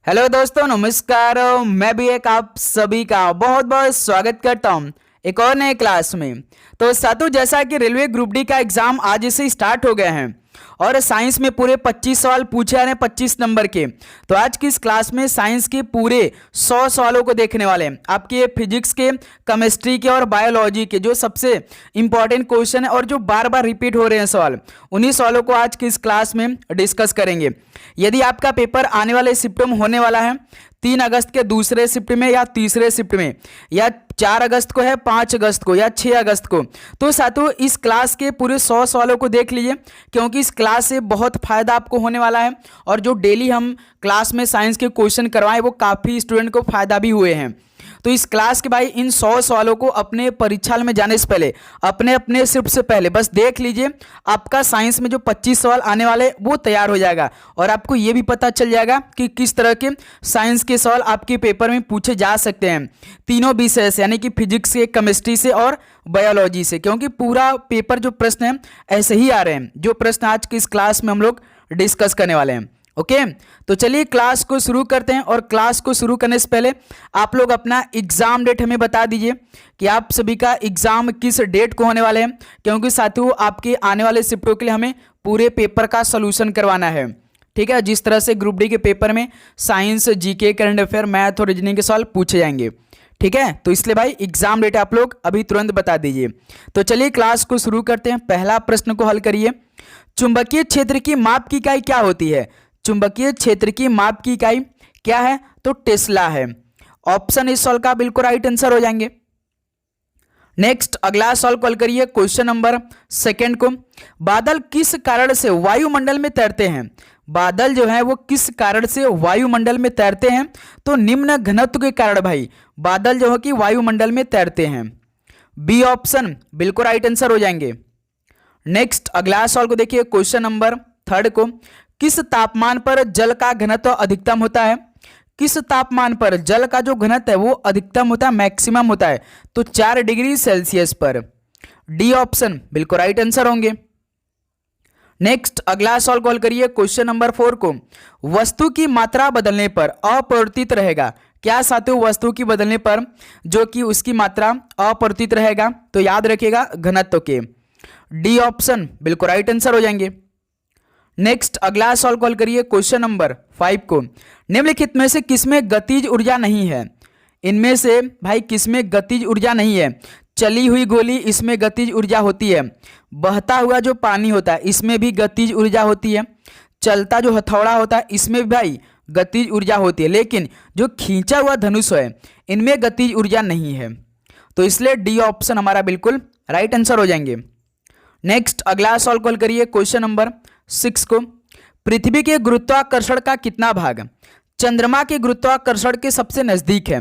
Hello दोस्तों, नमस्कार। मैं भी एक आप सभी का बहुत बहुत स्वागत करता हूँ एक और नए क्लास में। तो साथियों, जैसा कि रेलवे ग्रुप डी का एग्जाम आज से स्टार्ट हो गए हैं और साइंस में पूरे 25 सवाल पूछे जा रहे हैं 25 नंबर के। तो आज की इस क्लास में साइंस के पूरे 100 सवालों को देखने वाले हैं। आपके फिजिक्स के, केमिस्ट्री के और बायोलॉजी के जो सबसे इंपॉर्टेंट क्वेश्चन है और जो बार बार रिपीट हो रहे हैं सवाल, उन्हीं सवालों को आज की इस क्लास में डिस्कस करेंगे। यदि आपका पेपर आने वाले शिफ्ट में होने वाला है 3 अगस्त के दूसरे शिफ्ट में या तीसरे शिफ्ट में, या 4 अगस्त को है, 5 अगस्त को या 6 अगस्त को, तो साथियों इस क्लास के पूरे 100 सवालों को देख लीजिए, क्योंकि इस क्लास से बहुत फायदा आपको होने वाला है। और जो डेली हम क्लास में साइंस के क्वेश्चन करवाएं वो काफ़ी स्टूडेंट को फायदा भी हुए हैं। तो इस क्लास के भाई इन 100 सवालों को अपने परीक्षा में जाने से पहले, अपने अपने शिफ्ट से पहले बस देख लीजिए। आपका साइंस में जो 25 सवाल आने वाले वो तैयार हो जाएगा और आपको ये भी पता चल जाएगा कि किस तरह के साइंस के सवाल आपके पेपर में पूछे जा सकते हैं तीनों विषय से, यानी कि फिजिक्स से, केमिस्ट्री से और बायोलॉजी से, क्योंकि पूरा पेपर जो प्रश्न है ऐसे ही आ रहे हैं जो प्रश्न आज की इस क्लास में हम लोग डिस्कस करने वाले हैं। ओके, तो चलिए क्लास को शुरू करते हैं। और क्लास को शुरू करने से पहले आप लोग अपना एग्जाम डेट हमें बता दीजिए कि आप सभी का एग्जाम किस डेट को होने वाले हैं, क्योंकि साथियों आपके आने वाले शिफ्टों के लिए हमें पूरे पेपर का सॉल्यूशन करवाना है। ठीक है, जिस तरह से ग्रुप डी के पेपर में science, GK, current affair, math और रीजनिंग के सवाल पूछे जाएंगे। ठीक है, तो इसलिए भाई एग्जाम डेट आप लोग अभी तुरंत बता दीजिए। तो चलिए क्लास को शुरू करते हैं। पहला प्रश्न को हल करिए। चुंबकीय क्षेत्र की माप की इकाई क्या होती है? चुंबकीय क्षेत्र की माप की इकाई क्या है? तो टेस्ला है। ऑप्शन इस सवाल का बिल्कुल राइट आंसर हो जाएंगे। नेक्स्ट अगला सवाल कॉल करिए, क्वेश्चन नंबर 2 को। बादल किस कारण से वायुमंडल में तैरते हैं? बादल जो है वो किस कारण से वायुमंडल में तैरते हैं? तो निम्न घनत्व के कारण भाई बादल जो है कि वायुमंडल में तैरते हैं। बी ऑप्शन बिल्कुल राइट आंसर हो जाएंगे। नेक्स्ट अगला सवाल को देखिए, क्वेश्चन नंबर 3 को। किस तापमान पर जल का घनत्व अधिकतम होता है? किस तापमान पर जल का जो घनत्व है वो अधिकतम होता है, मैक्सिमम होता है? तो 4 डिग्री सेल्सियस पर। डी ऑप्शन बिल्कुल राइट आंसर होंगे। नेक्स्ट अगला सवाल कॉल करिए, क्वेश्चन नंबर 4 को। वस्तु की मात्रा बदलने पर अपरिवर्तित रहेगा। क्या साथियों वस्तु की बदलने पर जो कि उसकी मात्रा अपरिवर्तित रहेगा? तो याद रखिएगा घनत्व के। डी ऑप्शन बिल्कुल राइट आंसर हो जाएंगे। नेक्स्ट अगला सवाल कॉल करिए, क्वेश्चन नंबर 5 को। निम्नलिखित में से किसमें गतिज ऊर्जा नहीं है? इनमें से भाई किसमें गतिज ऊर्जा नहीं है? चली हुई गोली, इसमें गतिज ऊर्जा होती है। बहता हुआ जो पानी होता है इसमें भी गतिज ऊर्जा होती है। चलता जो हथौड़ा होता है इसमें भी भाई गतिज ऊर्जा होती है। लेकिन जो खींचा हुआ धनुष है इनमें गतिज ऊर्जा नहीं है। तो इसलिए डी ऑप्शन हमारा बिल्कुल राइट आंसर हो जाएंगे। नेक्स्ट अगला सवाल कॉल करिए, क्वेश्चन नंबर 6 को। पृथ्वी के गुरुत्वाकर्षण का कितना भाग चंद्रमा के गुरुत्वाकर्षण के सबसे नजदीक है?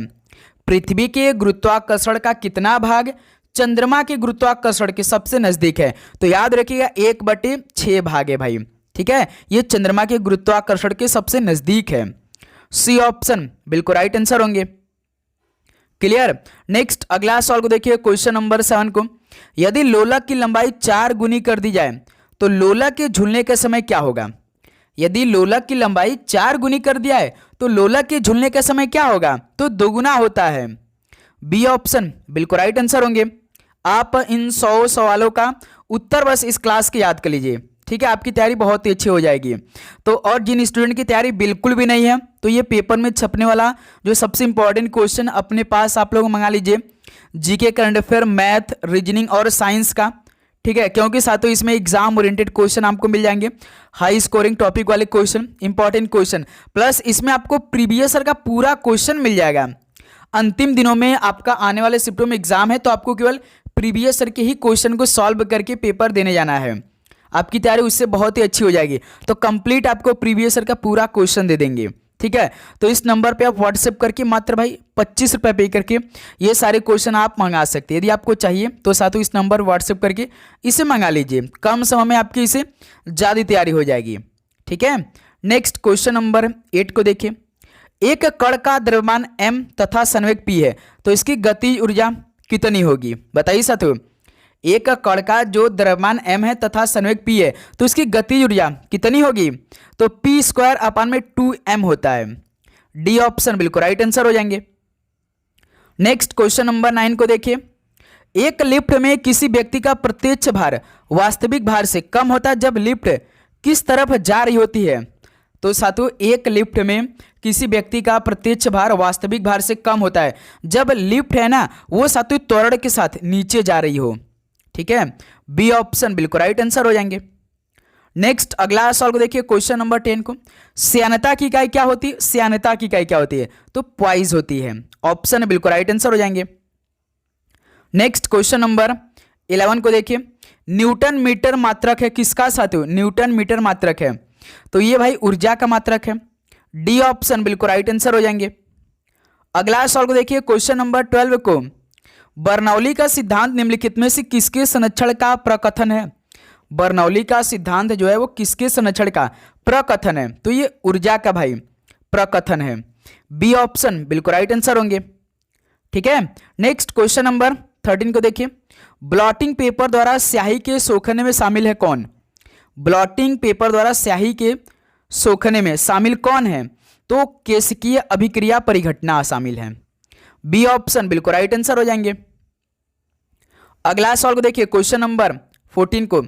पृथ्वी के गुरुत्वाकर्षण का कितना भाग चंद्रमा के गुरुत्वाकर्षण के सबसे नजदीक है? तो याद रखिएगा 1/6 भाग है भाई। ठीक है, ये चंद्रमा के गुरुत्वाकर्षण के सबसे नजदीक है। सी ऑप्शन बिल्कुल राइट आंसर होंगे। क्लियर। नेक्स्ट अगला सवाल को देखिए, क्वेश्चन नंबर 7 को। यदि लोलक की लंबाई 4 गुनी कर दी जाए तो लोलक के झूलने के समय क्या होगा? यदि लोलक की लंबाई 4 गुनी कर दिया है तो लोलक के झूलने का समय क्या होगा? तो दोगुना होता है। बी ऑप्शन बिल्कुल राइट आंसर होंगे। आप इन 100 सवालों का उत्तर बस इस क्लास के याद कर लीजिए। ठीक है, आपकी तैयारी बहुत ही अच्छी हो जाएगी। तो और जिन स्टूडेंट की तैयारी बिल्कुल भी नहीं है तो ये पेपर में छपने वाला जो सबसे इंपॉर्टेंट क्वेश्चन अपने पास आप लोग मंगा लीजिए, GK, current affair, math, reasoning और साइंस का। ठीक है, क्योंकि साथियों इसमें एग्जाम ओरिएंटेड क्वेश्चन आपको मिल जाएंगे, हाई स्कोरिंग टॉपिक वाले क्वेश्चन, इंपॉर्टेंट क्वेश्चन, प्लस इसमें आपको प्रीवियस ईयर का पूरा क्वेश्चन मिल जाएगा। अंतिम दिनों में आपका आने वाले शिफ्टों में एग्जाम है तो आपको केवल प्रीवियस ईयर के ही क्वेश्चन को सॉल्व करके पेपर देने जाना है। आपकी तैयारी उससे बहुत ही अच्छी हो जाएगी। तो कंप्लीट आपको प्रीवियस ईयर का पूरा क्वेश्चन दे देंगे। ठीक है, तो इस नंबर पे आप व्हाट्सएप करके मात्र भाई 25 रुपये पे करके ये सारे क्वेश्चन आप मंगा सकते हैं। यदि आपको चाहिए तो साथों इस नंबर व्हाट्सएप करके इसे मंगा लीजिए। कम समय में आपकी इसे ज़्यादा तैयारी हो जाएगी। ठीक है, नेक्स्ट क्वेश्चन नंबर 8 को देखिए। एक कण का द्रव्यमान m तथा संवेग p है तो इसकी गतिज ऊर्जा कितनी होगी? बताइए साथियों, एक कण का जो द्रव्यमान m है तथा संवेग p है तो इसकी गतिज ऊर्जा कितनी होगी? तो p² / 2m होता है। डी ऑप्शन बिल्कुल राइट आंसर हो जाएंगे। नेक्स्ट क्वेश्चन नंबर 9 को देखिए, एक लिफ्ट में किसी व्यक्ति का प्रत्यक्ष भार वास्तविक भार से कम होता है जब लिफ्ट किस तरफ जा रही होती है। तो साथियों, एक लिफ्ट में किसी व्यक्ति का प्रत्यक्ष भार वास्तविक भार से कम होता है जब लिफ्ट है ना वो साथियों त्वरण के साथ नीचे जा रही हो। ठीक है, बी ऑप्शन बिल्कुल राइट आंसर हो जाएंगे। नेक्स्ट अगला सवाल को देखिए, क्वेश्चन नंबर 10 को, श्यानता की इकाई क्या होती है? श्यानता की इकाई क्या होती है? तो पॉइज होती है। ऑप्शन बिल्कुल राइट आंसर हो जाएंगे। नेक्स्ट क्वेश्चन नंबर 11 को देखिए, न्यूटन मीटर मात्रक है किसका साथियों? न्यूटन मीटर मात्रक है तो ये भाई ऊर्जा का मात्रक है। डी ऑप्शन बिल्कुल राइट आंसर हो जाएंगे। अगला सवाल को देखिए, क्वेश्चन नंबर 12 को, बर्नौली का सिद्धांत निम्नलिखित में से किसके संरक्षण का प्रकथन है? बर्नौली का सिद्धांत जो है वो किसके संरक्षण का प्रकथन है? तो ये ऊर्जा का भाई प्रकथन है। बी ऑप्शन बिल्कुल राइट आंसर होंगे। ठीक है, नेक्स्ट क्वेश्चन नंबर 13 को देखिए, ब्लॉटिंग पेपर द्वारा स्याही के सोखने में शामिल है कौन? ब्लॉटिंग पेपर द्वारा स्याही के सोखने में शामिल कौन है? तो केशिकीय अभिक्रिया परिघटना शामिल है। बी ऑप्शन बिल्कुल राइट आंसर हो जाएंगे। अगला सवाल को देखिए, क्वेश्चन नंबर 14 को,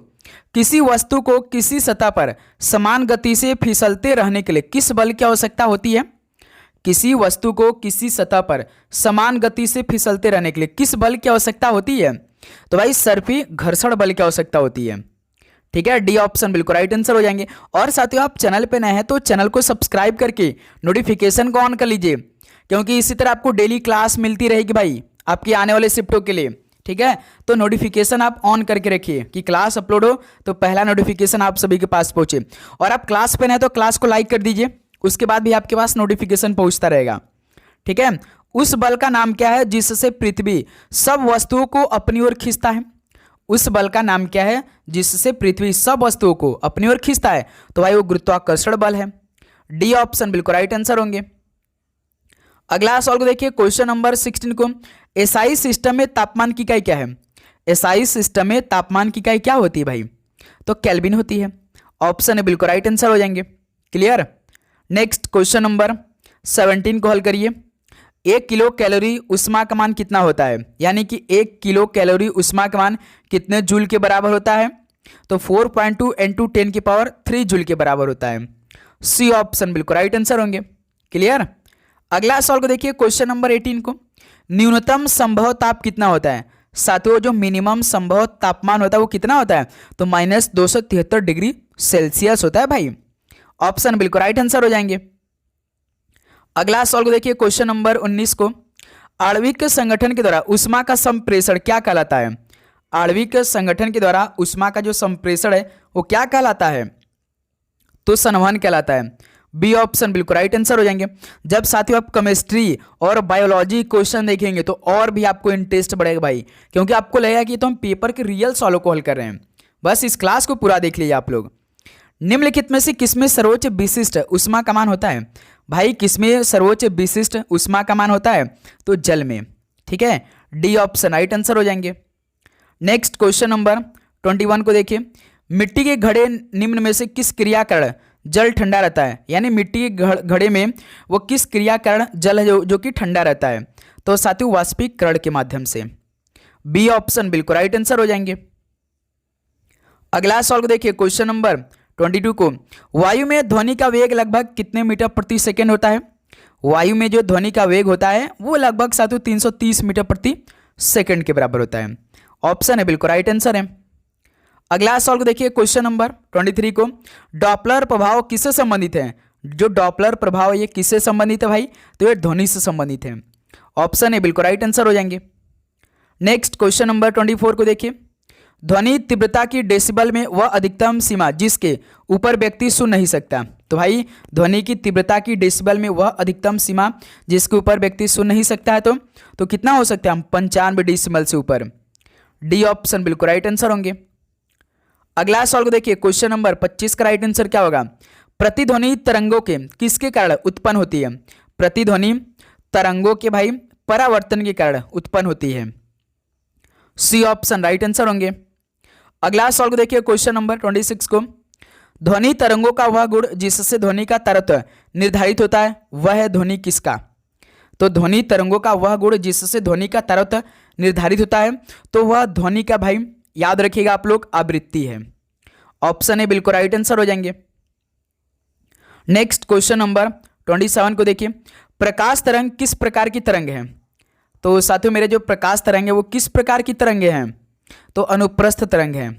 किसी वस्तु को किसी सतह पर समान गति से फिसलते रहने के लिए किस बल की आवश्यकता होती है? किसी वस्तु को किसी सतह पर समान गति से फिसलते रहने के लिए किस बल की आवश्यकता होती है? तो भाई सर्पी घर्षण बल की आवश्यकता होती है। ठीक है, डी ऑप्शन बिल्कुल राइट आंसर हो जाएंगे। और साथियों, आप चैनल पे नए हैं तो चैनल को सब्सक्राइब करके नोटिफिकेशन को ऑन कर लीजिए, क्योंकि इसी तरह आपको डेली क्लास मिलती रहेगी भाई आपकी आने वाले शिफ्टों के लिए। ठीक है, तो नोटिफिकेशन आप ऑन करके रखिए कि क्लास अपलोड हो तो पहला नोटिफिकेशन आप सभी के पास पहुंचे। और आप क्लास पे नए तो क्लास को लाइक कर दीजिए, उसके बाद भी आपके पास नोटिफिकेशन पहुंचता रहेगा। ठीक है, उस बल का नाम क्या है जिससे पृथ्वी सब वस्तुओं को अपनी ओर खींचता है? उस बल का नाम क्या है जिससे पृथ्वी सब वस्तुओं को अपनी ओर खींचता है? तो भाई वो गुरुत्वाकर्षण बल है। डी ऑप्शन बिल्कुल राइट आंसर होंगे। अगला सवाल को देखिए, क्वेश्चन नंबर 16 को, एसआई सिस्टम में तापमान की इकाई क्या है? एसआई सिस्टम में तापमान की इकाई क्या होती है भाई? तो केल्विन होती है। ऑप्शन है बिल्कुल राइट आंसर हो जाएंगे। क्लियर। नेक्स्ट क्वेश्चन नंबर 17 को हल करिए। 1 किलो कैलोरी उष्मा का मान कितना होता है? यानी कि 1 किलो कैलोरी उष्मा का मान कितने जूल के बराबर होता है? तो 4.2 × 10³ जूल के बराबर होता है। सी ऑप्शन बिल्कुल राइट आंसर होंगे। क्लियर। अगला सवाल को देखिए, क्वेश्चन नंबर 18 को, न्यूनतम संभव ताप कितना होता है? साथियों, जो मिनिमम संभव तापमान होता है वो कितना होता है? तो -273 डिग्री सेल्सियस होता है भाई। ऑप्शन बिल्कुल राइट आंसर हो जाएंगे। अगला सवाल को देखिए, क्वेश्चन नंबर 19 को, आणविक संगठन के द्वारा उष्मा का संप्रेषण क्या कहलाता है? आणविक संगठन के द्वारा उष्मा का जो संप्रेषण है वो क्या कहलाता है? तो संवहन कहलाता है। बी ऑप्शन बिल्कुल राइट आंसर हो जाएंगे। जब साथियों आप केमिस्ट्री और बायोलॉजी क्वेश्चन देखेंगे तो और भी आपको इंटरेस्ट बढ़ेगा भाई, क्योंकि आपको लगेगा कि तो हम पेपर के रियल सवालों को हल कर रहे हैं। बस इस क्लास को पूरा देख लीजिए आप लोग। निम्नलिखित में से किसमें सर्वोच्च विशिष्ट उष्मा का मान होता है? भाई किसमें सर्वोच्च विशिष्ट उष्मा का मान होता है? तो जल में। ठीक है, डी ऑप्शन राइट आंसर हो जाएंगे। नेक्स्ट क्वेश्चन नंबर 21 को देखिए, मिट्टी के घड़े निम्न में से किस क्रिया कारण जल ठंडा रहता है? यानी मिट्टी के घड़े में वो किस क्रिया कारण जल है जो कि ठंडा रहता है? तो साथियों वाष्पीकरण के माध्यम से। बी ऑप्शन बिल्कुल राइट आंसर हो जाएंगे। अगला सवाल को देखिए, क्वेश्चन नंबर 22 को, वायु में ध्वनि का वेग लगभग कितने मीटर प्रति सेकेंड होता है? वायु में जो ध्वनि का वेग होता है वो लगभग साथियों 330 मीटर प्रति सेकेंड के बराबर होता है। ऑप्शन है बिल्कुल राइट आंसर है। अगला सवाल को देखिए, क्वेश्चन नंबर 23 को, डॉपलर प्रभाव किससे संबंधित है? जो डॉपलर प्रभाव ये किससे संबंधित है भाई? तो ये ध्वनि से संबंधित है। ऑप्शन है बिल्कुल राइट आंसर हो जाएंगे। नेक्स्ट क्वेश्चन नंबर 24 को देखिए, ध्वनि तीव्रता की डेसिबल में वह अधिकतम सीमा जिसके ऊपर व्यक्ति सुन नहीं सकता। तो भाई ध्वनि की तीव्रता की डेसिबल में वह अधिकतम सीमा जिसके ऊपर व्यक्ति सुन नहीं सकता है तो कितना हो सकता है? हम 95 डेसिबल से ऊपर। डी ऑप्शन बिल्कुल राइट आंसर होंगे। अगला सवाल को देखिए, क्वेश्चन नंबर 25 का राइट आंसर क्या होगा? प्रतिध्वनि तरंगों के किसके कारण उत्पन्न होती है? प्रतिध्वनि तरंगों के भाई परावर्तन के कारण उत्पन्न होती है। सी ऑप्शन राइट आंसर होंगे। अगला सवाल को देखिए, क्वेश्चन नंबर 26 को, ध्वनि तरंगों का वह गुण जिससे ध्वनि का तरत्व निर्धारित होता है, वह है ध्वनि किसका? तो ध्वनि तरंगों का वह गुण जिससे ध्वनि का तरत्व निर्धारित होता है, तो वह ध्वनि का भाई याद रखिएगा आप लोग, आवृत्ति है। ऑप्शन ए बिल्कुल राइट आंसर हो जाएंगे। नेक्स्ट क्वेश्चन नंबर 27 को देखिए, प्रकाश तरंग किस प्रकार की तरंग है? तो साथियों मेरे जो प्रकाश तरंग है वो किस प्रकार की तरंगे हैं? तो अनुप्रस्थ तरंग है।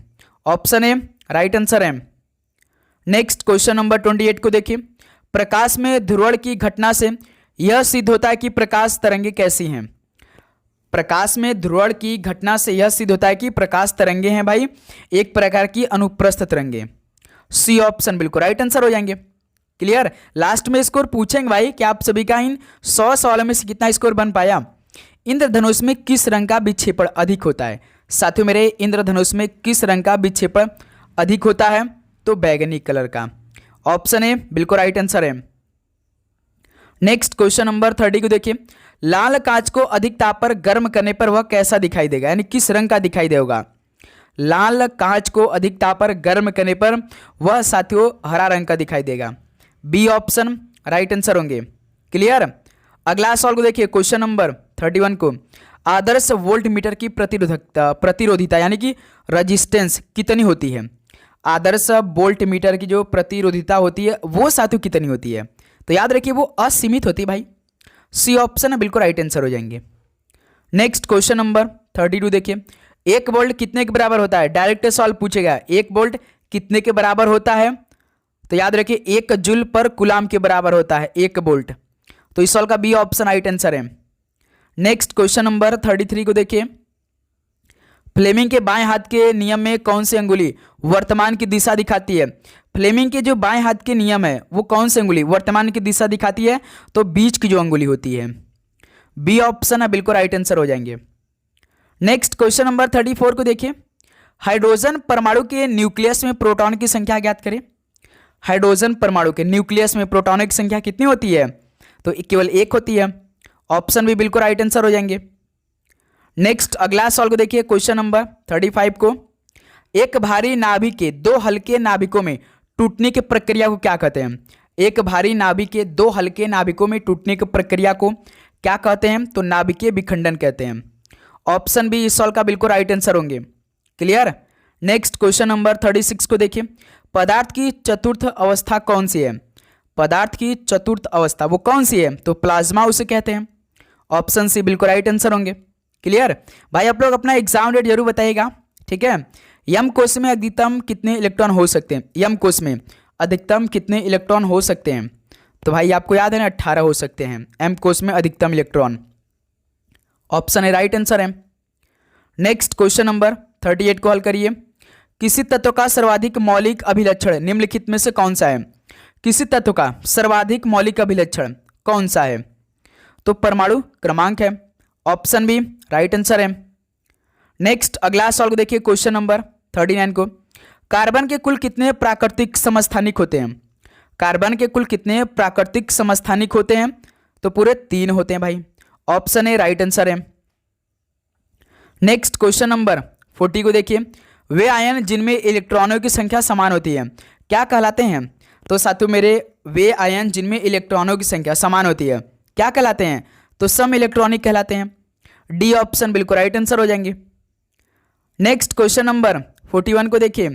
ऑप्शन ए राइट आंसर है। नेक्स्ट क्वेश्चन नंबर 28 को देखिए, प्रकाश में ध्रुवण की घटना से यह सिद्ध होता है कि प्रकाश तरंगे कैसी हैं? प्रकाश में ध्रुवण की घटना से यह सिद्ध होता है कि प्रकाश तरंगे हैं भाई एक प्रकार की अनुप्रस्थ तरंगे। सी ऑप्शन बिल्कुल राइट आंसर हो जाएंगे। क्लियर? लास्ट में स्कोर पूछेंगे भाई कि आप सभी का इन 100 सवालों में से कितना स्कोर बन पाया। इंद्रधनुष में किस रंग का विक्षेपण अधिक होता है? साथियों मेरे इंद्रधनुष में किस रंग का विक्षेपण अधिक होता है? तो बैगनी कलर का। ऑप्शन ए बिल्कुल राइट आंसर है। नेक्स्ट क्वेश्चन नंबर 30 को देखिए, लाल कांच को अधिक ताप पर गर्म करने पर वह कैसा दिखाई देगा, यानी किस रंग का दिखाई देगा? लाल कांच को अधिक ताप पर गर्म करने पर वह साथियों हरा रंग का दिखाई देगा। बी ऑप्शन राइट आंसर होंगे। क्लियर? अगला सवाल को देखिए, क्वेश्चन नंबर 31 को, आदर्श वोल्ट मीटर की प्रतिरोधिता यानी कि रजिस्टेंस कितनी होती है? आदर्श वोल्ट मीटर की जो प्रतिरोधिता होती है वो साथियों कितनी होती है? तो याद रखिए वो असीमित होती है भाई। सी ऑप्शन है बिल्कुल राइट आंसर हो जाएंगे। नेक्स्ट क्वेश्चन नंबर 32 देखिए, 1 वोल्ट कितने के बराबर होता है? डायरेक्ट सवाल पूछेगा 1 वोल्ट कितने के बराबर होता है? तो याद रखिए 1 जूल पर कूलाम के बराबर होता है 1 वोल्ट। तो इस सवाल का बी ऑप्शन राइट आंसर है। नेक्स्ट क्वेश्चन नंबर 33 को देखिए, फ्लेमिंग के बाएं हाथ के नियम में कौन सी अंगुली वर्तमान की दिशा दिखाती है? फ्लेमिंग के जो बाएं हाथ के नियम है वो कौन सी अंगुली वर्तमान की दिशा दिखाती है? तो बीच की जो अंगुली होती है। बी ऑप्शन है बिल्कुल राइट आंसर हो जाएंगे। नेक्स्ट क्वेश्चन नंबर 34 को देखिए, हाइड्रोजन परमाणु के न्यूक्लियस में प्रोटॉन की संख्या ज्ञात करें। हाइड्रोजन परमाणु के न्यूक्लियस में प्रोटॉनों की संख्या कितनी होती है? तो केवल 1 होती है। ऑप्शन भी बिल्कुल राइट आंसर हो जाएंगे। नेक्स्ट अगला सवाल को देखिए, क्वेश्चन नंबर 35 को, एक भारी नाभिक के 2 हल्के नाभिकों में टूटने की प्रक्रिया को क्या कहते हैं? एक भारी नाभिक के 2 हल्के नाभिकों में टूटने की प्रक्रिया को क्या कहते हैं? तो नाभिकीय विखंडन कहते हैं। ऑप्शन बी इस सवाल का बिल्कुल राइट आंसर होंगे। क्लियर? नेक्स्ट क्वेश्चन नंबर 36 को देखिए, पदार्थ की चतुर्थ अवस्था कौन सी है? पदार्थ की चतुर्थ अवस्था वो कौन सी है? तो प्लाज्मा उसे कहते हैं। ऑप्शन सी बिल्कुल राइट आंसर होंगे। क्लियर? भाई आप लोग अपना एग्जाम डेट जरूर बताइएगा, ठीक है। यम कोश में अधिकतम कितने इलेक्ट्रॉन हो सकते हैं? यम कोश में अधिकतम कितने इलेक्ट्रॉन हो सकते हैं? तो भाई आपको याद है ना 18 हो सकते हैं एम कोश में अधिकतम electron. Option A right answer है। नेक्स्ट क्वेश्चन नंबर 38 को हल करिए, किसी तत्व का सर्वाधिक मौलिक अभिलक्षण निम्नलिखित में से कौन सा है? किसी तत्व का सर्वाधिक मौलिक अभिलक्षण कौन सा है? तो परमाणु क्रमांक है। ऑप्शन बी राइट आंसर है। नेक्स्ट अगला सवाल को देखिए, क्वेश्चन नंबर 39 को, कार्बन के कुल कितने प्राकृतिक समस्थानिक होते हैं? कार्बन के कुल कितने प्राकृतिक समस्थानिक होते हैं? तो पूरे 3 होते हैं भाई। ऑप्शन ए राइट आंसर है। नेक्स्ट क्वेश्चन नंबर 40 को देखिए, वे आयन जिनमें इलेक्ट्रॉनों की संख्या समान होती है क्या कहलाते हैं? तो साथियों मेरे वे आयन जिनमें इलेक्ट्रॉनों की संख्या समान होती है क्या कहलाते हैं? तो सम इलेक्ट्रॉनिक कहलाते हैं। डी ऑप्शन बिल्कुल राइट आंसर हो जाएंगे। नेक्स्ट क्वेश्चन नंबर 41 को देखिए,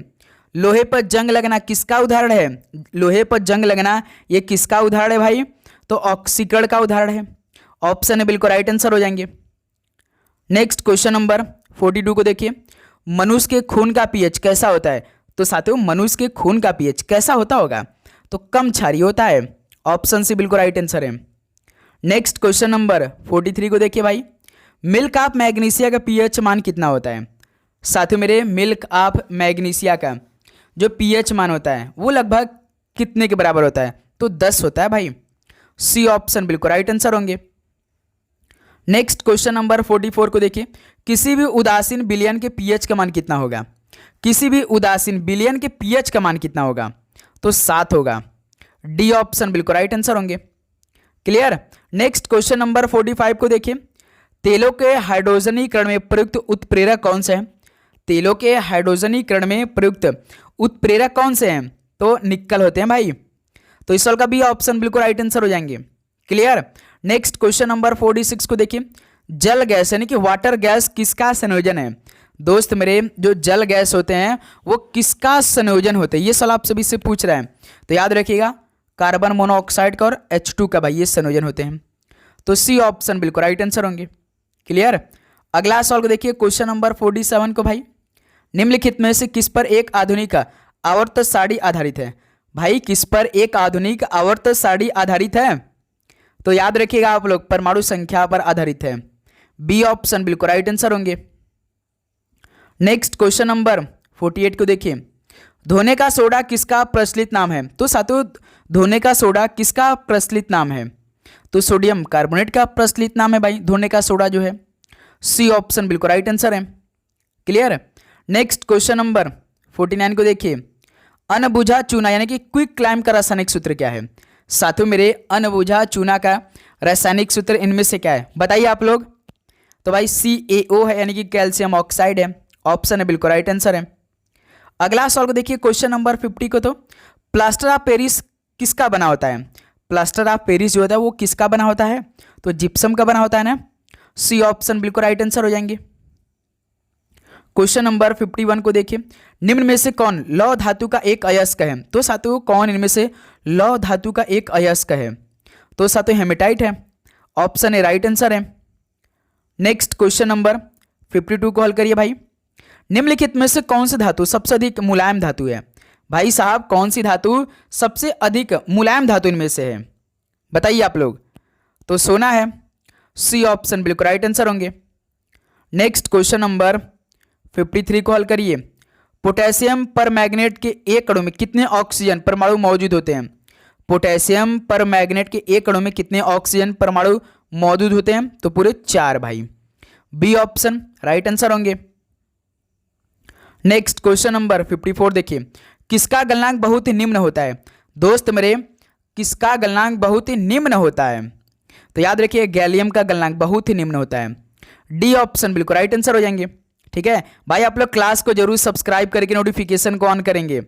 लोहे पर जंग लगना किसका उदाहरण है? लोहे पर जंग लगना ये किसका उदाहरण है भाई? तो ऑक्सीकरण का उदाहरण है। ऑप्शन है बिल्कुल राइट आंसर हो जाएंगे। नेक्स्ट क्वेश्चन नंबर 42 को देखिए, मनुष्य के खून का पीएच कैसा होता है? तो साथियों मनुष्य के खून का पीएच कैसा होता होगा? तो कम क्षारीय होता है। ऑप्शन सी बिल्कुल राइट आंसर है। नेक्स्ट क्वेश्चन नंबर 43 को देखिए भाई, मिल्क ऑफ मैग्नीशिया का पीएच मान कितना होता है? साथियों मेरे मिल्क ऑफ मैग्नीशिया का जो पीएच मान होता है वो लगभग कितने के बराबर होता है? तो 10 होता है भाई। सी ऑप्शन बिल्कुल राइट आंसर होंगे। नेक्स्ट क्वेश्चन नंबर 44 को देखिए, किसी भी उदासीन बिलियन के पीएच का मान कितना होगा? किसी भी उदासीन बिलियन के पीएच का मान कितना होगा? तो 7 होगा। डी ऑप्शन बिल्कुल राइट आंसर होंगे। क्लियर? नेक्स्ट क्वेश्चन नंबर 45 को देखिए, तेलों के हाइड्रोजनीकरण में प्रयुक्त उत्प्रेरक कौन से हैं? तेलों के हाइड्रोजनीकरण में प्रयुक्त उत्प्रेरक कौन से हैं? तो निकल होते हैं भाई। तो इस सवाल का बी ऑप्शन बिल्कुल राइट आंसर हो जाएंगे। क्लियर। नेक्स्ट क्वेश्चन नंबर 46 को देखिए, जल गैस यानी कि वाटर गैस किसका संयोजन है? दोस्त मेरे, जो जल गैस होते हैं वो किसका संयोजन होते हैं, ये सवाल आप सभी से पूछ रहे हैं। तो याद रखिएगा, कार्बन मोनोऑक्साइड का और H2 का भाई ये संयोजन होते हैं। तो सी ऑप्शन बिल्कुल राइट आंसर होंगे। क्लियर। अगला सवाल को देखिए, क्वेश्चन नंबर 47 को भाई, निम्नलिखित में से किस पर एक आधुनिक आवर्त सारणी आधारित है? भाई किस पर एक आधुनिक आवर्त सारणी आधारित है? तो याद रखिएगा आप लोग, परमाणु संख्या पर आधारित है। बी ऑप्शन बिल्कुल राइट आंसर होंगे। नेक्स्ट क्वेश्चन नंबर 48 को देखिए, धोने का सोडा किसका प्रचलित नाम है? तो साथियों, धोने का सोडा किसका प्रचलित नाम है? तो सोडियम कार्बोनेट का प्रचलित नाम है भाई धोने का सोडा जो है। सी ऑप्शन बिल्कुल राइट आंसर है। क्लियर। नेक्स्ट क्वेश्चन नंबर 49 को देखिए, अनबुझा चूना यानी कि क्विक क्लाइम का रासायनिक सूत्र क्या है? साथियों मेरे, अनबुझा चूना का रासायनिक सूत्र इनमें से क्या है, बताइए आप लोग। तो भाई CaO है यानी कि कैल्शियम ऑक्साइड है। ऑप्शन है बिल्कुल राइट आंसर है। अगला सवाल को देखिए, क्वेश्चन नंबर 50 को, तो प्लास्टर ऑफ पेरिस किसका बना होता है? प्लास्टर ऑफ पेरिस जो होता है वो किसका बना होता है? तो जिप्सम का बना होता है ना। सी ऑप्शन बिल्कुल राइट आंसर हो जाएंगे। क्वेश्चन नंबर 51 को देखिए, निम्न में से कौन लौह धातु का एक अयस्क है? तो साथियों कौन इनमें से लौह धातु का एक अयस्क है? तो साथियों हेमेटाइट है। ऑप्शन ए राइट आंसर है। नेक्स्ट क्वेश्चन नंबर 52 को हल करिए भाई, निम्नलिखित में से कौन सी धातु सबसे अधिक मुलायम धातु है? भाई साहब कौन सी धातु सबसे अधिक मुलायम धातु इनमें से है, बताइए आप लोग। तो सोना है। सी ऑप्शन बिल्कुल राइट आंसर होंगे। नेक्स्ट क्वेश्चन नंबर 53 को हल करिए, पोटेशियम परमैंगनेट के एक अणु में कितने ऑक्सीजन परमाणु मौजूद होते हैं? पोटेशियम परमैंगनेट के एक अणु में कितने ऑक्सीजन परमाणु मौजूद होते हैं? तो पूरे 4 भाई। बी ऑप्शन राइट आंसर होंगे। नेक्स्ट क्वेश्चन नंबर 54 देखिए, किसका गलनांक बहुत ही निम्न होता है? दोस्त मेरे, किसका गलनांक बहुत ही निम्न होता है? तो याद रखिए, गैलियम का गलनांक बहुत ही निम्न होता है। डी ऑप्शन बिल्कुल राइट आंसर हो जाएंगे। ठीक है भाई, आप लोग क्लास को जरूर सब्सक्राइब करके नोटिफिकेशन को ऑन करेंगे।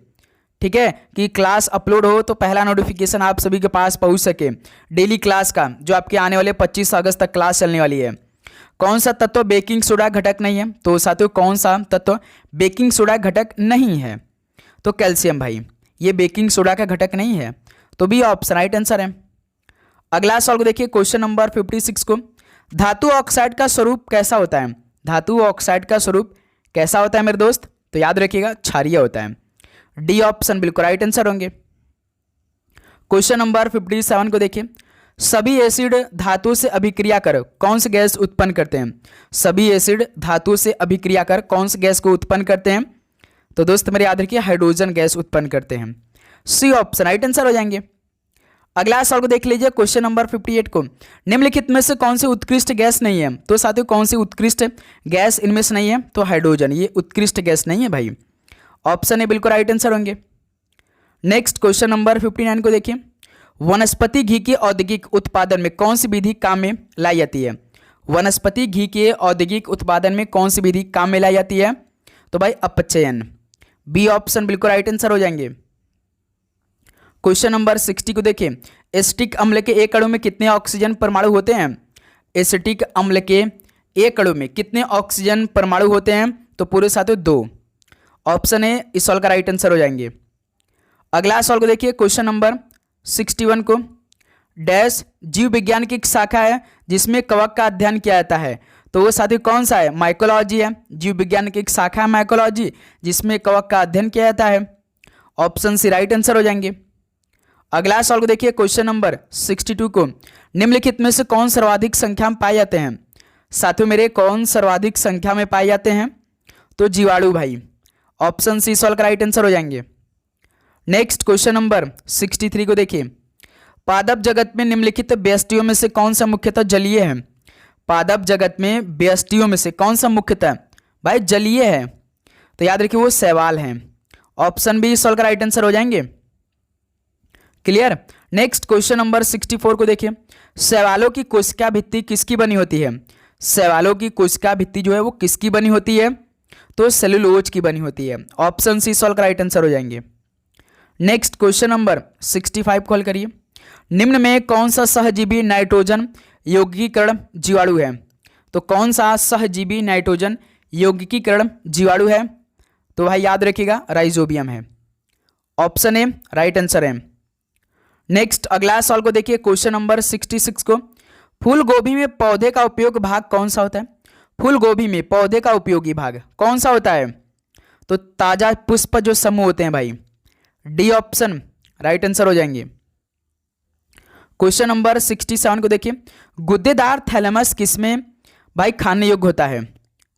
ठीक है, कि क्लास अपलोड हो तो पहला नोटिफिकेशन आप सभी के पास पहुंच सके। डेली क्लास का जो आपके आने वाले 25 अगस्त तक क्लास चलने वाली है। कौन सा तत्व बेकिंग सोडा घटक नहीं है? तो साथियों कौन सा तत्व बेकिंग सोडा घटक नहीं है? तो कैल्शियम भाई, ये बेकिंग सोडा का घटक नहीं है। तो बी ऑप्शन राइट आंसर है। अगला सवाल को देखिए, क्वेश्चन नंबर 56 को, धातु ऑक्साइड का स्वरूप कैसा होता है? धातु ऑक्साइड का स्वरूप कैसा होता है मेरे दोस्त? तो याद रखिएगा, क्षारीय होता है। डी ऑप्शन बिल्कुल राइट आंसर होंगे। क्वेश्चन नंबर 57 को देखिए, सभी एसिड धातु से अभिक्रिया कर कौन सी गैस उत्पन्न करते हैं? सभी एसिड धातु से अभिक्रिया कर कौन सी गैस को उत्पन्न करते हैं? तो दोस्त मेरे याद रखिए, हाइड्रोजन गैस उत्पन्न करते हैं। सी ऑप्शन राइट आंसर हो जाएंगे। अगला सवाल को देख लीजिए, क्वेश्चन नंबर 58 को, निम्नलिखित में से कौन सी उत्कृष्ट गैस नहीं है? तो साथियों कौन सी उत्कृष्ट गैस इनमें से नहीं है? तो हाइड्रोजन, ये उत्कृष्ट गैस नहीं है भाई। ऑप्शन ए बिल्कुल राइट आंसर होंगे। नेक्स्ट क्वेश्चन नंबर 59 को देखिए, वनस्पति घी के औद्योगिक उत्पादन में कौन सी विधि काम में लाई जाती है? वनस्पति घी के औद्योगिक उत्पादन में कौन सी विधि काम में लाई जाती है? तो भाई अपचयन। बी ऑप्शन बिल्कुल राइट आंसर हो जाएंगे। क्वेश्चन नंबर 60 को देखिए, एसिटिक अम्ल के एक अणु में कितने ऑक्सीजन परमाणु होते हैं? एसिटिक अम्ल के एक अणु में कितने ऑक्सीजन परमाणु होते हैं? तो पूरे साथियों 2। ऑप्शन ए इस सवाल का राइट आंसर हो जाएंगे। अगला सवाल को देखिए, क्वेश्चन नंबर 61 को, डैश जीव विज्ञान की एक शाखा है जिसमें कवक का अध्ययन किया जाता है? तो वो साथी कौन सा है? माइकोलॉजी है। जीव विज्ञान की एक शाखा है माइकोलॉजी, जिसमें कवक का अध्ययन किया जाता है। ऑप्शन सी राइट आंसर हो जाएंगे। अगला सवाल को देखिए, क्वेश्चन नंबर 62 को, निम्नलिखित में से कौन सर्वाधिक संख्या में पाए जाते हैं? साथियों मेरे, कौन सर्वाधिक संख्या में पाए जाते हैं? तो जीवाणु भाई। ऑप्शन सी सवाल का राइट आंसर हो जाएंगे। नेक्स्ट क्वेश्चन नंबर 63 को देखिए, पादप जगत में निम्नलिखित व्यष्टियों में से कौन सा मुख्यतः जलीय है? पादप जगत में व्यष्टियों में से कौन सा मुख्यतः भाई जलीय है? तो याद रखिए, वो शैवाल है। ऑप्शन बी सवाल का राइट आंसर हो जाएंगे। क्लियर। नेक्स्ट क्वेश्चन नंबर 64 को देखिए, शैवालों की कोशिका भित्ति किसकी बनी होती है? शैवालों की कोशिका भित्ति जो है वो किसकी बनी होती है? तो सेलुलोज की बनी होती है। ऑप्शन सी सवाल का राइट आंसर हो जाएंगे। नेक्स्ट क्वेश्चन नंबर 65 को हल करिए। निम्न में कौन सा सहजीवी नाइट्रोजन यौगिकीकरण जीवाणु है? तो कौन सा सहजीवी नाइट्रोजन यौगिकीकरण जीवाणु है? तो भाई याद रखिएगा राइजोबियम है। ऑप्शन ए राइट आंसर है। नेक्स्ट अगला सवाल को देखिए, क्वेश्चन नंबर 66 को। फूल गोभी में पौधे का उपयोग भाग कौन सा होता है? फूल गोभी में पौधे का उपयोगी भाग कौन सा होता है? तो ताजा पुष्प जो समूह होते हैं भाई। डी ऑप्शन राइट आंसर हो जाएंगे। क्वेश्चन नंबर 67 को देखिए, गुद्देदार थैलेमस किसमें भाई खाने योग्य होता है?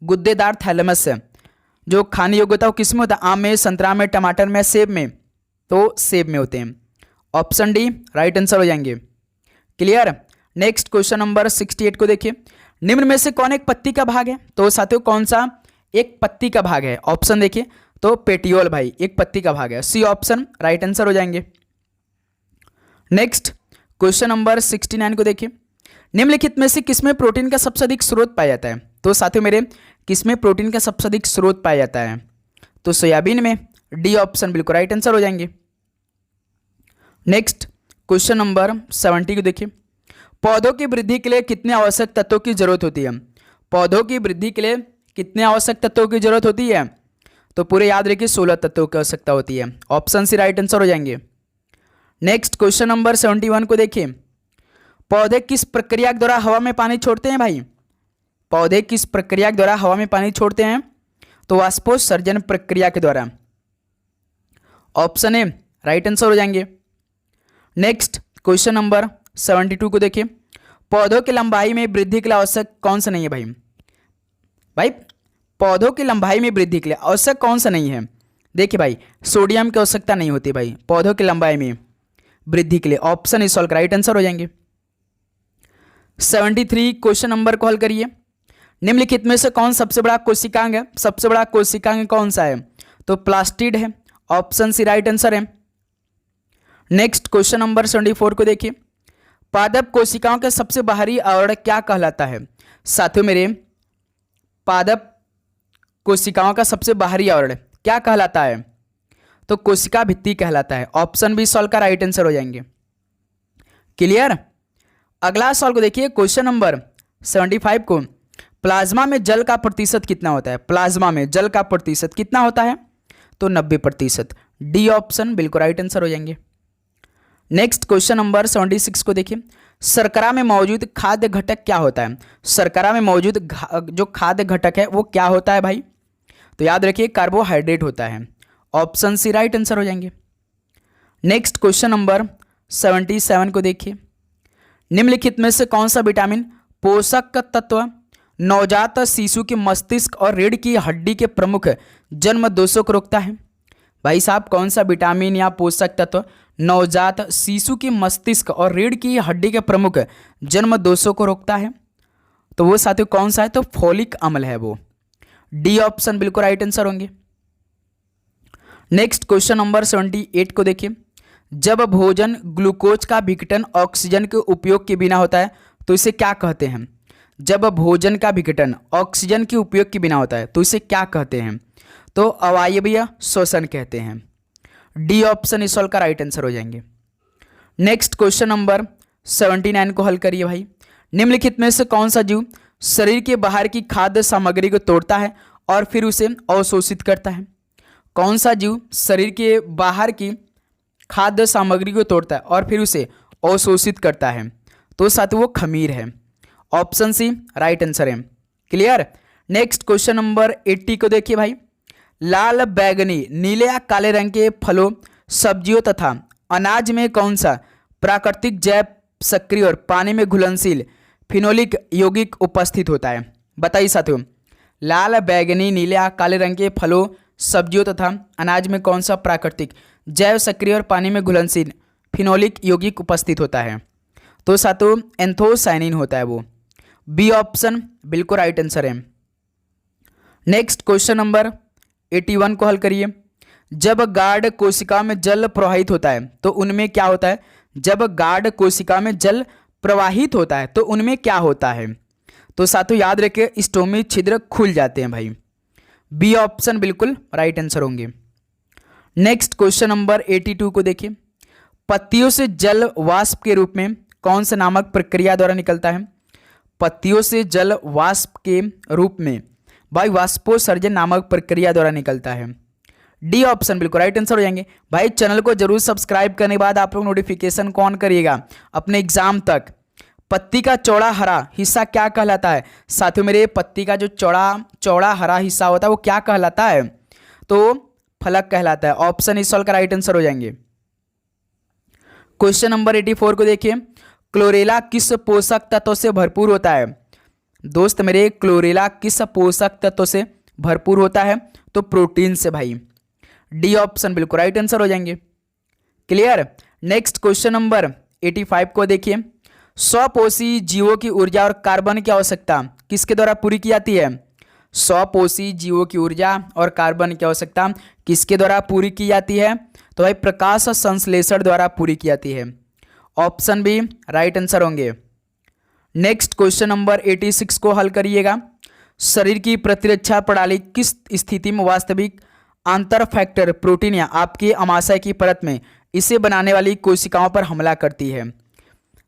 गुद्देदार थैलेमस जो खाने योग्य होता है वो किसमें होता है? आम में, संतरा में, टमाटर में, सेब में? तो सेब में होते हैं। ऑप्शन डी राइट आंसर हो जाएंगे। क्लियर। नेक्स्ट क्वेश्चन नंबर 68 को देखिए, निम्न में से कौन एक पत्ती का भाग है? तो साथियों कौन सा एक पत्ती का भाग है? ऑप्शन देखिए, तो पेटियोल भाई एक पत्ती का भाग है। सी ऑप्शन राइट आंसर हो जाएंगे। नेक्स्ट क्वेश्चन नंबर 69 को देखिए, निम्नलिखित में से किसमें प्रोटीन का सबसे अधिक स्रोत पाया जाता है? तो साथियों मेरे किसमें प्रोटीन का सबसे अधिक स्रोत पाया जाता है? तो सोयाबीन में। डी ऑप्शन बिल्कुल राइट आंसर हो जाएंगे। नेक्स्ट क्वेश्चन नंबर 70 को देखिए, पौधों की वृद्धि के लिए कितने आवश्यक तत्वों की जरूरत होती है? पौधों की वृद्धि के लिए कितने आवश्यक तत्वों की जरूरत होती है? तो पूरे याद रखिए 16 तत्वों की आवश्यकता होती है। ऑप्शन सी राइट आंसर हो जाएंगे। नेक्स्ट क्वेश्चन नंबर 71 को देखिए, पौधे किस प्रक्रिया के द्वारा हवा में पानी छोड़ते हैं भाई? पौधे किस प्रक्रिया के द्वारा हवा में पानी छोड़ते हैं? तो वाष्पोत्सर्जन प्रक्रिया के द्वारा। ऑप्शन ए राइट आंसर हो जाएंगे। नेक्स्ट क्वेश्चन नंबर 72 को देखिए, पौधों की लंबाई में वृद्धि के लिए आवश्यक कौन सा नहीं है भाई? भाई पौधों की लंबाई में वृद्धि के लिए आवश्यक कौन सा नहीं है? देखिए भाई सोडियम की आवश्यकता नहीं होती भाई पौधों की लंबाई में वृद्धि के लिए। ऑप्शन इस सॉल्व राइट आंसर हो जाएंगे। 73 क्वेश्चन नंबर को हल करिए, निम्नलिखित में से कौन सबसे बड़ा कोशिकांग है? सबसे बड़ा कोशिकांग कौन सा है? तो प्लास्टिड है। ऑप्शन सी राइट आंसर है। नेक्स्ट क्वेश्चन नंबर 74 को देखिए, पादप कोशिकाओं के सबसे बाहरी आवरण क्या कहलाता है? साथियों मेरे पादप कोशिकाओं का सबसे बाहरी आवरण क्या कहलाता है? तो कोशिका भित्ति कहलाता है। ऑप्शन बी सॉल्व का राइट आंसर हो जाएंगे। क्लियर। अगला सवाल को देखिए, क्वेश्चन नंबर 75 को, प्लाज्मा में जल का प्रतिशत कितना होता है? प्लाज्मा में जल का प्रतिशत कितना होता है? तो 90%। डी ऑप्शन बिल्कुल राइट आंसर हो जाएंगे। नेक्स्ट क्वेश्चन नंबर 76 को देखिए, शर्करा में मौजूद खाद्य घटक क्या होता है? शर्करा में मौजूद जो खाद्य घटक है वो क्या होता है भाई? तो याद रखिए कार्बोहाइड्रेट होता है। ऑप्शन सी राइट आंसर हो जाएंगे। नेक्स्ट क्वेश्चन नंबर 77 को देखिए, निम्नलिखित में से कौन सा विटामिन पोषक तत्व नवजात शिशु के मस्तिष्क और रीढ़ की हड्डी के प्रमुख जन्म दोषों को रोकता है? भाई साहब कौन सा विटामिन या पोषक तत्व नवजात शिशु के मस्तिष्क और रीढ़ की हड्डी के प्रमुख जन्म दोषों को रोकता है? तो वो साथियों कौन सा है? तो फोलिक अम्ल है वो। डी ऑप्शन बिल्कुल राइट आंसर होंगे। नेक्स्ट क्वेश्चन नंबर 78 को देखिए, जब भोजन ग्लूकोज का विघटन ऑक्सीजन के उपयोग के बिना होता है तो इसे क्या कहते हैं? जब भोजन का विघटन ऑक्सीजन के उपयोग के बिना होता है तो इसे क्या कहते हैं? तो अवायवीय श्वसन कहते हैं। डी ऑप्शन इस सवाल का राइट आंसर हो जाएंगे। नेक्स्ट क्वेश्चन नंबर 79 को हल करिए भाई, निम्नलिखित में से कौन सा जीव शरीर के बाहर की खाद्य सामग्री को तोड़ता है और फिर उसे अवशोषित करता है? कौन सा जीव शरीर के बाहर की खाद्य सामग्री को तोड़ता है और फिर उसे अवशोषित करता है? तो साथ वो खमीर है। ऑप्शन सी राइट आंसर है। क्लियर। नेक्स्ट क्वेश्चन नंबर 80 को देखिए भाई, लाल बैगनी नीले या काले रंग के फलों सब्जियों तथा अनाज में कौन सा प्राकृतिक जैव सक्रिय और पानी में घुलनशील फिनोलिक यौगिक उपस्थित होता है? बताइए साथियों, लाल बैगनी नीले या काले रंग के फलों सब्जियों तथा अनाज में कौन सा प्राकृतिक जैव सक्रिय और पानी में घुलनशील फिनोलिक यौगिक उपस्थित होता है? तो साथियों एंथोसाइनिन होता है वो। बी ऑप्शन बिल्कुल राइट आंसर है। नेक्स्ट क्वेश्चन नंबर 81 को हल करिए, जब गार्ड कोशिका में जल प्रवाहित होता है तो उनमें क्या होता है? जब गार्ड कोशिका में जल प्रवाहित होता है तो उनमें क्या होता है? तो साथियों याद रखिए स्टोमी छिद्र खुल जाते हैं भाई। बी ऑप्शन बिल्कुल राइट आंसर होंगे। नेक्स्ट क्वेश्चन नंबर 82 को देखिए। पत्तियों से जल वाष्प के रूप में कौन सा नामक प्रक्रिया द्वारा निकलता है? पत्तियों से जल वाष्प के रूप में भाई वाष्पोत्सर्जन नामक प्रक्रिया द्वारा निकलता है। डी ऑप्शन बिल्कुल राइट आंसर हो जाएंगे। भाई चैनल को जरूर सब्सक्राइब करने के बाद आप लोग नोटिफिकेशन को ऑन करिएगा अपने एग्जाम तक। पत्ती का चौड़ा हरा हिस्सा क्या कहलाता है? साथियों मेरे पत्ती का जो चौड़ा हरा हिस्सा होता है वो क्या कहलाता है? तो फलक कहलाता है। ऑप्शन इस सवाल का राइट आंसर हो जाएंगे। क्वेश्चन नंबर 84 को देखिए। क्लोरेला किस पोषक तत्व से भरपूर होता है? दोस्त मेरे क्लोरेला किस पोषक तत्व से भरपूर होता है? तो प्रोटीन से भाई। डी ऑप्शन बिल्कुल राइट आंसर हो जाएंगे। क्लियर। नेक्स्ट क्वेश्चन नंबर 85 को देखिए। स्वपोषी जीवों की ऊर्जा और कार्बन की आवश्यकता किसके द्वारा पूरी की जाती है? स्वपोषी जीवों की ऊर्जा और कार्बन की आवश्यकता किसके द्वारा पूरी की जाती है? तो भाई प्रकाश संश्लेषण द्वारा पूरी की जाती है। ऑप्शन बी राइट आंसर होंगे। नेक्स्ट क्वेश्चन नंबर 86 को हल करिएगा। शरीर की प्रतिरक्षा प्रणाली किस स्थिति में वास्तविक आंतर फैक्टर प्रोटीन या आपके अमाशय की परत में इसे बनाने वाली कोशिकाओं पर हमला करती है?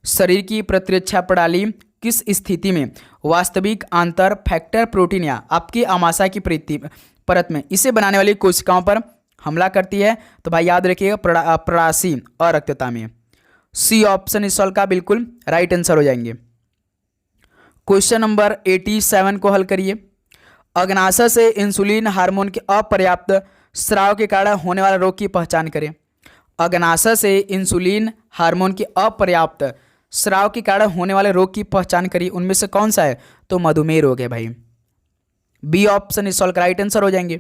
शरीर की प्रतिरक्षा प्रणाली किस स्थिति में वास्तविक आंतर फैक्टर प्रोटीन या आपके अमाशय की परत में इसे बनाने वाली कोशिकाओं पर हमला करती है? तो भाई याद रखिएगा प्रवासी अरक्तता में। सी ऑप्शन इस सवाल का बिल्कुल राइट आंसर हो जाएंगे। क्वेश्चन नंबर 87 को हल करिए। अग्नाशय से इंसुलिन हार्मोन के अपर्याप्त स्राव के कारण होने वाला रोग की पहचान करें। अग्नाशय से इंसुलिन हार्मोन के अपर्याप्त स्राव के कारण होने वाले रोग की पहचान करिए। उनमें से कौन सा है? तो मधुमेह रोग है भाई। बी ऑप्शन इस सवाल का राइट आंसर हो जाएंगे।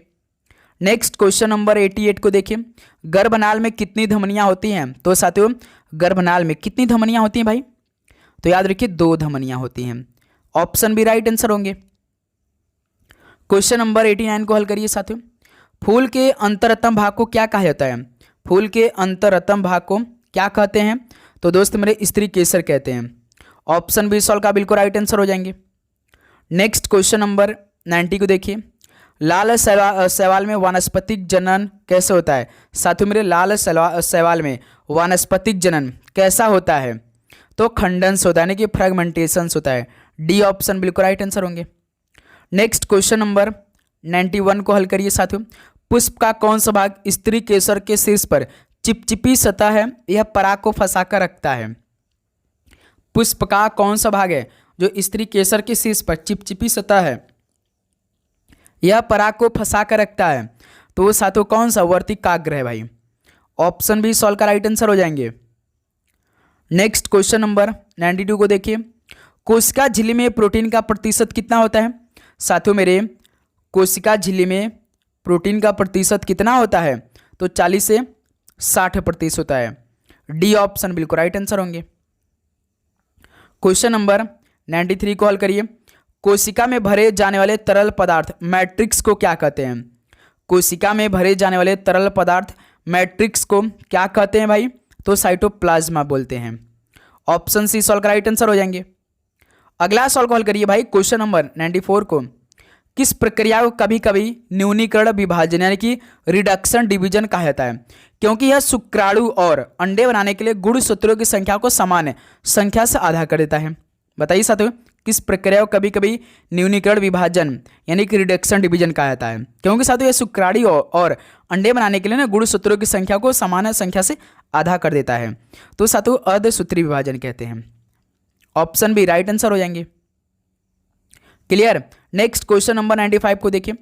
नेक्स्ट क्वेश्चन नंबर 88 को देखिए। गर्भनाल में कितनी धमनियां होती हैं? तो साथियों गर्भनाल में कितनी धमनियां होती हैं भाई? तो याद रखिए 2 धमनियां होती हैं। ऑप्शन बी राइट आंसर होंगे। क्वेश्चन नंबर 89 को हल करिए साथियों। फूल के अंतरतम भाग को क्या कहा जाता है? फूल के अंतरतम भाग को क्या कहते हैं? तो दोस्त मेरे स्त्री केसर कहते हैं। ऑप्शन बी सवाल का बिल्कुल राइट आंसर हो जाएंगे। नेक्स्ट क्वेश्चन नंबर 90 को देखिए। लाल शैवाल में वानस्पतिक जनन कैसे होता है? साथियों मेरे लाल शैवाल में वानस्पतिक जनन कैसा होता है? तो खंडन से होता है, यानी कि फ्रेगमेंटेशन होता है। डी ऑप्शन बिल्कुल राइट आंसर होंगे। नेक्स्ट क्वेश्चन नंबर 91 को हल करिए साथियों। पुष्प का कौन सा भाग स्त्री केसर के शीर्ष पर चिपचिपी सतह है? यह पराग को फंसाकर रखता है। पुष्प का कौन सा भाग है जो स्त्री केसर के शीर्ष पर चिपचिपी सतह है? यह पराग को फंसा कर रखता है। तो वो साथियों कौन सा? वर्तिकाग्र है भाई। ऑप्शन बी सॉल्व का राइट आंसर हो जाएंगे। नेक्स्ट क्वेश्चन नंबर 92 को देखिए। कोशिका झिल्ली में प्रोटीन का प्रतिशत कितना होता है? साथियों मेरे कोशिका झिल्ली में प्रोटीन का प्रतिशत कितना होता है? तो 40 से 60% होता है। डी ऑप्शन बिल्कुल राइट आंसर होंगे। क्वेश्चन नंबर 93 को हल करिए। कोशिका में भरे जाने वाले तरल पदार्थ मैट्रिक्स को क्या कहते हैं? कोशिका में भरे जाने वाले तरल पदार्थ मैट्रिक्स को क्या कहते हैं भाई? तो साइटोप्लाज्मा बोलते हैं। ऑप्शन सी सॉल्व का राइट आंसर हो जाएंगे। अगला सॉल्व को हल करिए भाई। क्वेश्चन नंबर 94 को। किस प्रक्रिया को कभी कभी न्यूनीकरण विभाजन यानी कि रिडक्शन डिवीजन कहा जाता है? क्योंकि यह शुक्राणु और अंडे बनाने के लिए गुणसूत्रों की संख्या को समान संख्या से आधा कर देता है। बताइए साथियों किस प्रक्रिया को कभी कभी न्यूनीकरण विभाजन यानी कि रिडक्शन डिवीजन कहा जाता है? क्योंकि साथियों यह शुक्राणु और अंडे बनाने के लिए ना गुणसूत्रों की संख्या को समान संख्या से आधा कर देता है। तो साथियों अर्धसूत्री विभाजन कहते हैं। ऑप्शन बी राइट आंसर हो जाएंगे। क्लियर। नेक्स्ट क्वेश्चन नंबर 95 को देखिए।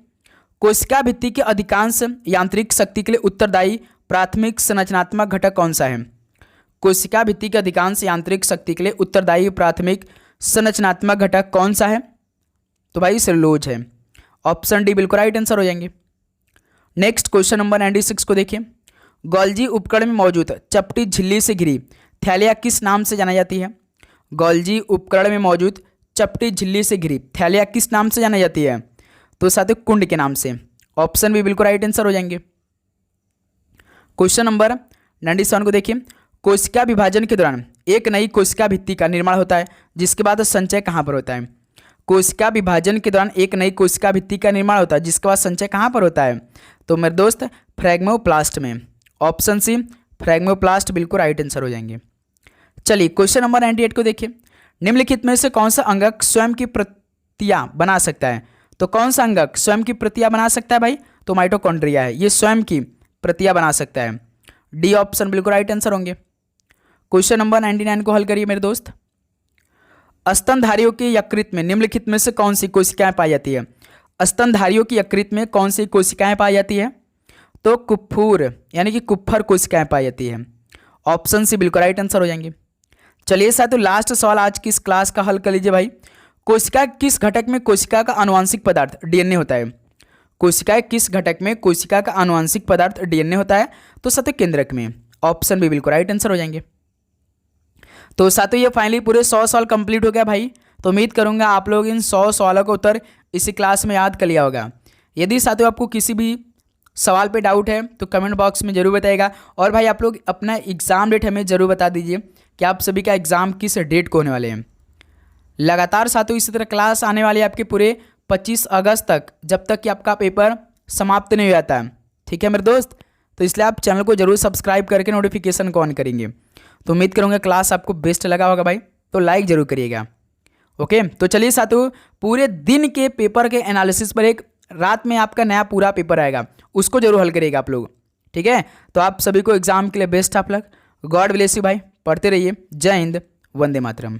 कोशिका भित्ति के अधिकांश यांत्रिक शक्ति के लिए उत्तरदायी प्राथमिक संरचनात्मक घटक कौन सा है? कोशिका भित्ति के अधिकांश यांत्रिक शक्ति के लिए उत्तरदायी प्राथमिक संरचनात्मक घटक कौन सा है? तो भाई सेलुलोज है। ऑप्शन डी बिल्कुल राइट आंसर हो जाएंगे। नेक्स्ट क्वेश्चन नंबर 96 को देखिए। गोल्जी उपकरण में मौजूद चपटी झिल्ली से घिरी थैलिया किस नाम से जानी जाती है? गोल्जी उपकरण में मौजूद चपटी झिल्ली से घिरी थैलिया किस नाम से जानी जाती है? तो साथियों कुंड के नाम से। ऑप्शन बी बिल्कुल राइट आंसर हो जाएंगे। क्वेश्चन नंबर 97 को देखिए। कोशिका विभाजन के दौरान एक नई कोशिका भित्ति का निर्माण होता है जिसके बाद संचय कहाँ पर होता है? कोशिका विभाजन के दौरान एक नई कोशिका भित्ति का निर्माण होता है जिसके बाद संचय कहाँ पर होता है? तो मेरे दोस्त फ्रैग्मोप्लास्ट में, ऑप्शन सी फ्रैग्मोप्लास्ट बिल्कुल राइट आंसर हो जाएंगे। चलिए क्वेश्चन नंबर 98 को देखिए। निम्नलिखित में से कौन सा अंगक स्वयं की प्रतियां बना सकता है? तो कौन सा अंगक स्वयं की प्रतियां बना सकता है भाई? तो माइटोकॉन्ड्रिया है, ये स्वयं की प्रतियां बना सकता है। डी ऑप्शन बिल्कुल राइट आंसर होंगे। क्वेश्चन नंबर 99 को हल करिए मेरे दोस्त। स्तनधारियों के यकृत में निम्नलिखित में से कौन सी कोशिकाएं पाई जाती है? स्तनधारियों की यकृत में कौन सी कोशिकाएं पाई जाती है? तो कुप्फूर यानी कि कुप्फर कोशिकाएं पाई जाती है। ऑप्शन सी बिल्कुल राइट आंसर हो जाएंगे। चलिए साथियों लास्ट सवाल आज की इस क्लास का हल कर लीजिए भाई। कोशिका किस घटक में कोशिका का आनुवांशिक पदार्थ डीएनए होता है? कोशिका किस घटक में कोशिका का आनुवांशिक पदार्थ डीएनए होता है? तो साथियों केंद्रक में। ऑप्शन भी बिल्कुल राइट आंसर हो जाएंगे। तो साथियों ये फाइनली पूरे 100 सवाल कंप्लीट हो गया भाई। तो उम्मीद करूंगा आप लोग इन 100 सवालों का उत्तर इसी क्लास में याद कर लिया होगा। यदि साथियों आपको किसी भी सवाल पे डाउट है तो कमेंट बॉक्स में जरूर बताइएगा। और भाई आप लोग अपना एग्ज़ाम डेट हमें ज़रूर बता दीजिए कि आप सभी का एग्ज़ाम किस डेट को होने वाले हैं। लगातार साथियों इसी तरह क्लास आने वाली है आपके पूरे 25 अगस्त तक, जब तक कि आपका पेपर समाप्त नहीं हो जाता है। ठीक है मेरे दोस्त, तो इसलिए आप चैनल को जरूर सब्सक्राइब करके नोटिफिकेशन को ऑन करेंगे। तो उम्मीद करूँगा क्लास आपको बेस्ट लगा होगा भाई, तो लाइक जरूर करिएगा। ओके, तो चलिए साथियों पूरे दिन के पेपर के एनालिसिस पर एक रात में आपका नया पूरा पेपर आएगा, उसको जरूर हल करिएगा आप लोग। ठीक है, तो आप सभी को एग्जाम के लिए best of luck. God bless you भाई, पढ़ते रहिए। जय हिंद, वंदे मातरम।